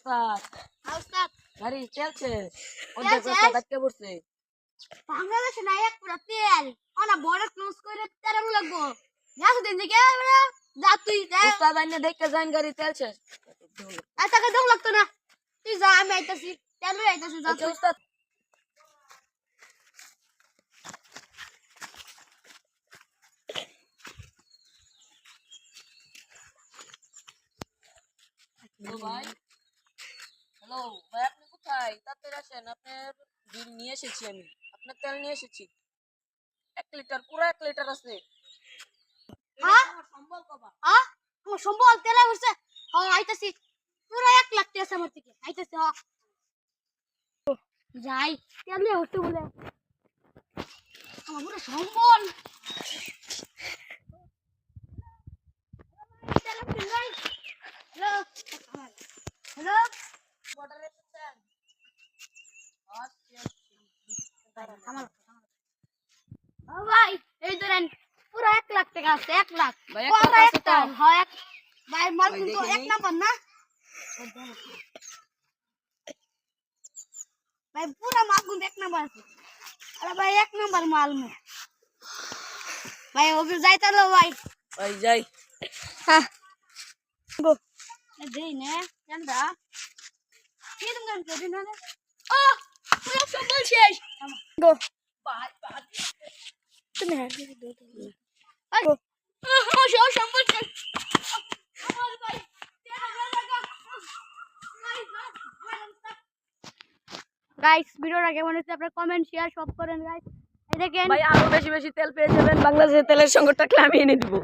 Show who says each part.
Speaker 1: উস্তাদ
Speaker 2: উস্তাদ
Speaker 1: গাড়ি চলছে অর্ধেক রাস্তা কাটতে পড়ছে
Speaker 2: বাংলাদেশে না এক পুরো তেল ওনা বড় ক্লোজ করে তেল লাগবো যাস দিন দিকে বড় যা তুই যা
Speaker 1: উস্তাদ আইনে দেখে যান গাড়ি চলছে
Speaker 2: আটাকে দাও লাগতো না তুই যা আমি আইতাছি তেল লই আইতাছি যা
Speaker 1: আচ্ছা উস্তাদ হ্যালো ভাই আপনি কোথায় তাড়াতাড়ি আসেন আপনার বিল নিয়ে এসেছি আমি আপনার তেল নিয়ে এসেছি 1 লিটার পুরো 1 লিটার আছে
Speaker 2: হ্যাঁ
Speaker 1: সম্বল কবা
Speaker 2: হ্যাঁ আমার সম্বল তেল হইছে হ্যাঁ আইতাছি পুরো 1 লাখ টাকা আছে আমার থেকে আইতাছি হ্যাঁ যাই তেল নিয়ে হচ্ছে বলে আমার পুরো সম্বল হ্যালো হ্যালো
Speaker 1: বর্ডার এসেছেন
Speaker 2: আমার ও ভাই এই ধরেন পুরো 1 লাখ টাকা আছে 1 লাখ
Speaker 1: ভাই, 1
Speaker 2: কত
Speaker 1: লাখ আছে
Speaker 2: একটা
Speaker 1: তো?
Speaker 2: হয় ভাই মাল
Speaker 1: ভাই,
Speaker 2: কিন্তু
Speaker 1: দেখি
Speaker 2: 1
Speaker 1: নেই।
Speaker 2: নাম্বার না ভাই পুরো মাল কিন্তু 1 নাম্বার আছে আরে ভাই 1 নাম্বার মাল মে ভাই ওকে যাই তাহলে ভাই
Speaker 1: ভাই যাই
Speaker 2: হ্যাঁ গো দেই নে জানবা কি তুমি গান করবি না ও পুরো সম্বল শেষ গো
Speaker 1: ভাই ভাই
Speaker 2: তুমি হ্যাঁ দিয়ে দাও গো ও সম্বল শেষ আমার ভাই গাইস ভিডিওটা কেমন হয়েছে আপনারা কমেন্ট শেয়ার সব করেন গাইস এই দেখেন
Speaker 1: ভাই আরো বেশি বেশি তেল পেয়ে যাবেন বাংলাদেশের তেলের সংকটটা আমি এনে দিব